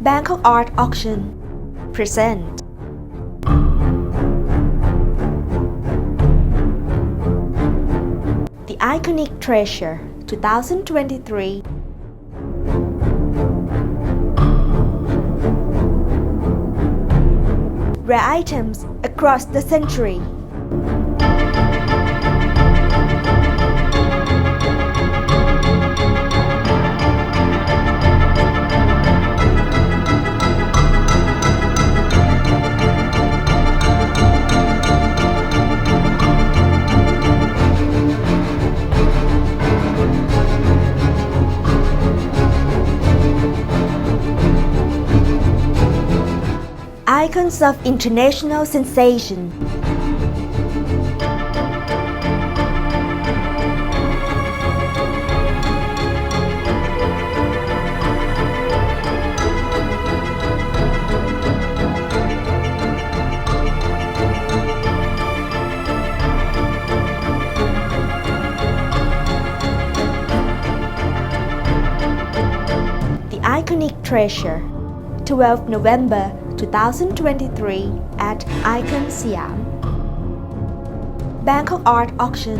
Bangkok Art Auction present The Iconic Treasure 2023. Rare items across the century. Icons of international sensation. The Iconic Treasure, 12 November 2023 at ICONSIAM. Bangkok Art Auction